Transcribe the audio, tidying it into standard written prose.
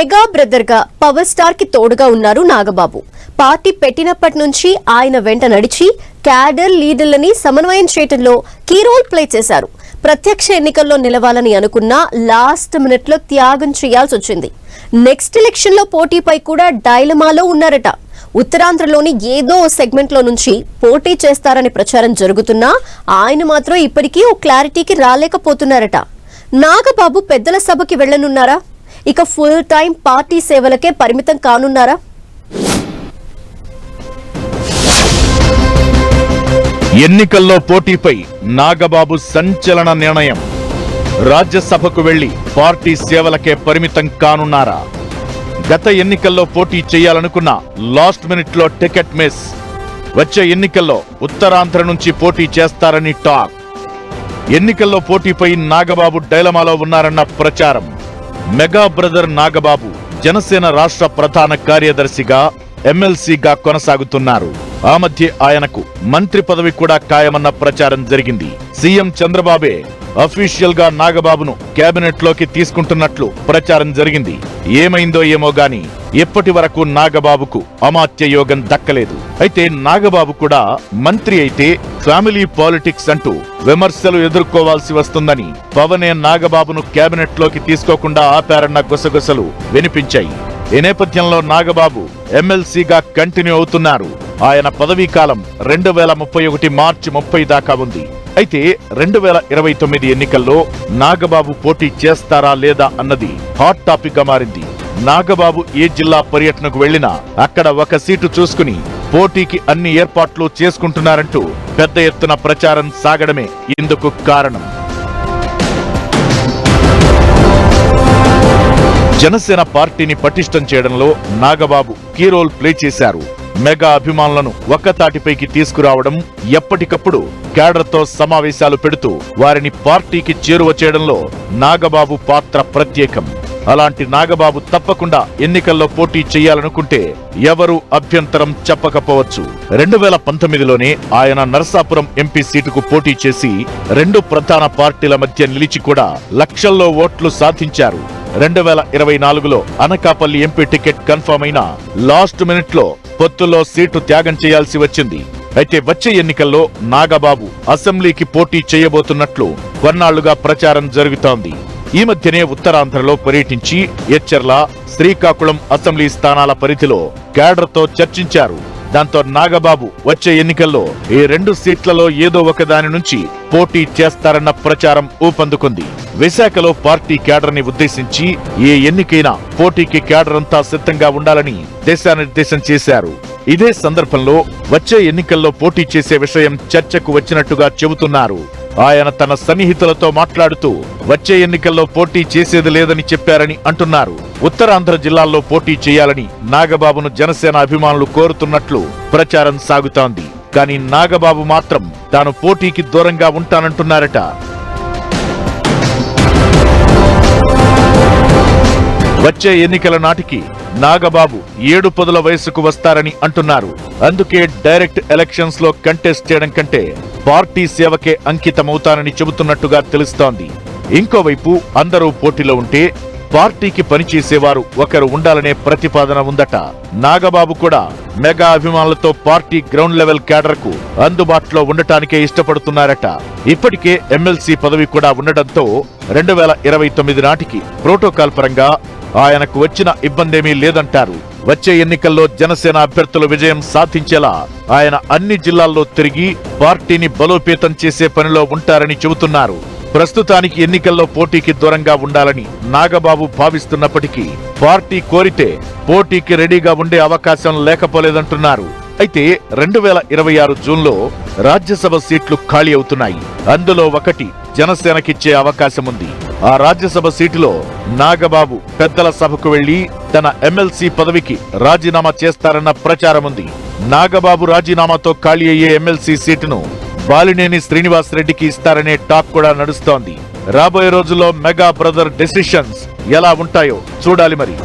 Mega brother గా power star కి తోడుగా ఉన్నారు నాగబాబు. పార్టీ పెట్టినప్పటి నుంచి ఆయన వెంట నడిచి క్యాడర్ లీడర్లని సమన్వయం చేయడంలో కీ రోల్ ప్లే చేశారు. ప్రత్యక్ష ఎన్నికల్లో నిలవాలని అనుకున్నా లాస్ట్ మినిట్ లో త్యాగం చేయాల్సి వచ్చింది. నెక్స్ట్ ఎలక్షన్ లో పోటీపై కూడా డైలమాలో ఉన్నారట. ఉత్తరాంధ్రలోని ఏదో సెగ్మెంట్ లో నుంచి పోటీ చేస్తారని ప్రచారం జరుగుతున్నా ఆయన మాత్రం ఇప్పటికీ ఓ క్లారిటీకి రాలేకపోతున్నారట. నాగబాబు పెద్దల సభకి వెళ్లనున్నారా, ఇక ఫుల్ టైం పార్టీ సేవలకే పరిమితం కానున్నారా? ఎన్నికల్లో పోటీపై నాగబాబు సంచలన నిర్ణయం. రాజ్యసభకు వెళ్లి పార్టీ సేవలకే పరిమితం కానున్నారా? గత ఎన్నికల్లో పోటీ చేయాలనుకున్న లాస్ట్ మినిట్ లో టికెట్ మిస్. వచ్చే ఎన్నికల్లో ఉత్తరాంధ్ర నుంచి పోటీ చేస్తారని టాక్. ఎన్నికల్లో పోటీపై నాగబాబు డైలమాలో ఉన్నారన్న ప్రచారం. మెగా బ్రదర్ నాగబాబు జనసేన రాష్ట్ర ప్రధాన కార్యదర్శిగా ఎమ్మెల్సీగా కొనసాగుతున్నారు. ఆ మధ్య ఆయనకు మంత్రి పదవి కూడా ఖాయమన్న ప్రచారం జరిగింది. సీఎం చంద్రబాబే అఫీషియల్ గా నాగబాబును కేబినెట్ లోకి తీసుకుంటున్నట్లు ప్రచారం జరిగింది. ఏమైందో ఏమో గాని ఇప్పటి వరకు నాగబాబుకు అమాత్య యోగం దక్కలేదు. అయితే నాగబాబు కూడా మంత్రి అయితే ఫ్యామిలీ పాలిటిక్స్ అంటూ విమర్శలు ఎదుర్కోవాల్సి వస్తుందని పవనే నాగబాబును కేబినెట్ లోకి తీసుకోకుండా ఆపారన్న గుసగుసలు వినిపించాయి. ఈ నేపథ్యంలో నాగబాబు ఎమ్మెల్సీగా కంటిన్యూ అవుతున్నారు. ఆయన పదవీ కాలం 2031 మార్చి 30 దాకా ఉంది. అయితే 2029 ఎన్నికల్లో నాగబాబు పోటీ చేస్తారా లేదా అన్నది హాట్ టాపిక్ గా మారింది. నాగబాబు ఏ జిల్లా పర్యటనకు వెళ్లినా అక్కడ ఒక సీటు చూసుకుని పోటీకి అన్ని ఏర్పాట్లు చేసుకుంటున్నారంటూ పెద్ద ఎత్తున ప్రచారం సాగడమే ఇందుకు కారణం. జనసేన పార్టీని పటిష్టం చేయడంలో నాగబాబు కీ రోల్ ప్లే చేశారు. మెగా అభిమానులను ఒక్కతాటిపైకి తీసుకురావడం, ఎప్పటికప్పుడు క్యాడర్తో సమావేశాలు పెడుతూ వారిని పార్టీకి చేరువ చేయడంలో నాగబాబు పాత్ర ప్రత్యేకం. అలాంటి నాగబాబు తప్పకుండా ఎన్నికల్లో పోటీ చేయాలనుకుంటే ఎవరూ అభ్యంతరం చెప్పకపోవచ్చు. 2019లోనే ఆయన నరసాపురం ఎంపీ సీటుకు పోటీ చేసి రెండు ప్రధాన పార్టీల మధ్య నిలిచి కూడా లక్షల్లో ఓట్లు సాధించారు. 2024లో అనకాపల్లి ఎంపీ టికెట్ కన్ఫర్మ్ అయిన లాస్ట్ మినిట్ లో పొత్తులో సీటు త్యాగం చేయాల్సి వచ్చింది. అయితే వచ్చే ఎన్నికల్లో నాగబాబు అసెంబ్లీకి పోటీ చేయబోతున్నట్లు కొన్నాళ్లుగా ప్రచారం జరుగుతోంది. ఈ మధ్యనే ఉత్తరాంధ్రలో పర్యటించి ఎచ్చెర్ల, శ్రీకాకుళం అసెంబ్లీ స్థానాల పరిధిలో క్యాడర్తో చర్చించారు. దాంతో నాగబాబు వచ్చే ఎన్నికల్లో ఈ రెండు సీట్లలో ఏదో ఒకదాని నుంచి పోటీ చేస్తారన్న ప్రచారం ఊపందుకుంది. విశాఖలో పార్టీ క్యాడర్ ని ఉద్దేశించి ఏ ఎన్నికైనా పోటీకి క్యాడర్ అంతా సిద్ధంగా ఉండాలని దిశానిర్దేశం చేశారు. ఇదే సందర్భంలో వచ్చే ఎన్నికల్లో పోటీ చేసే విషయం చర్చకు వచ్చినట్టుగా చెబుతున్నారు. ఆయన తన సన్నిహితులతో మాట్లాడుతూ వచ్చే ఎన్నికల్లో పోటీ చేసేది లేదని చెప్పారని అంటున్నారు. ఉత్తరాంధ్ర జిల్లాల్లో పోటీ చేయాలని నాగబాబును జనసేన అభిమానులు కోరుతున్నట్లు ప్రచారం సాగుతోంది. కానీ నాగబాబు మాత్రం తాను పోటీకి దూరంగా ఉంటానంటున్నారట. వచ్చే ఎన్నికల నాటికి నాగబాబు 7 పదుల వయసుకు వస్తారని అంటున్నారు. అందుకే డైరెక్ట్ ఎలక్షన్స్ లో కంటెస్ట్ చేయడం కంటే పార్టీ సేవకే అంకితమవుతానని చెబుతున్నట్టుగా తెలుస్తోంది. ఇంకోవైపు అందరూ పోటీలో ఉంటే పార్టీకి పనిచేసేవారు ఒకరు ఉండాలనే ప్రతిపాదన ఉందట. నాగబాబు కూడా మెగా అభిమానులతో పార్టీ గ్రౌండ్ లెవెల్ క్యాడర్ కు అందుబాటులో ఉండటానికే ఇష్టపడుతున్నారట. ఇప్పటికే ఎమ్మెల్సీ పదవి కూడా ఉండడంతో 2029 నాటికి ప్రోటోకాల్ పరంగా ఆయనకు వచ్చిన ఇబ్బందేమీ లేదంటారు. వచ్చే ఎన్నికల్లో జనసేన అభ్యర్థులు విజయం సాధించేలా ఆయన అన్ని జిల్లాల్లో తిరిగి పార్టీని బలోపేతం చేసే పనిలో ఉంటారని చెబుతున్నారు. ప్రస్తుతానికి ఎన్నికల్లో పోటీకి దూరంగా ఉండాలని నాగబాబు భావిస్తున్నప్పటికీ పార్టీ కోరితే పోటీకి రెడీగా ఉండే అవకాశం లేకపోలేదంటున్నారు. అయితే 2026 జూన్లో రాజ్యసభ సీట్లు ఖాళీ అవుతున్నాయి. అందులో ఒకటి జనసేనకిచ్చే అవకాశం ఉంది. ఆ రాజ్యసభ సీటులో నాగబాబు పెద్దల సభకు వెళ్లి తన ఎమ్మెల్సీ పదవికి రాజీనామా చేస్తారన్న ప్రచారం ఉంది. నాగబాబు రాజీనామాతో ఖాళీ అయ్యే ఎమ్మెల్సీ సీటును బాలినేని శ్రీనివాస్ రెడ్డికి ఇస్తారనే టాక్ కూడా నడుస్తోంది. రాబోయే రోజుల్లో మెగా బ్రదర్ డెసిషన్స్ ఎలా ఉంటాయో చూడాలి మరి.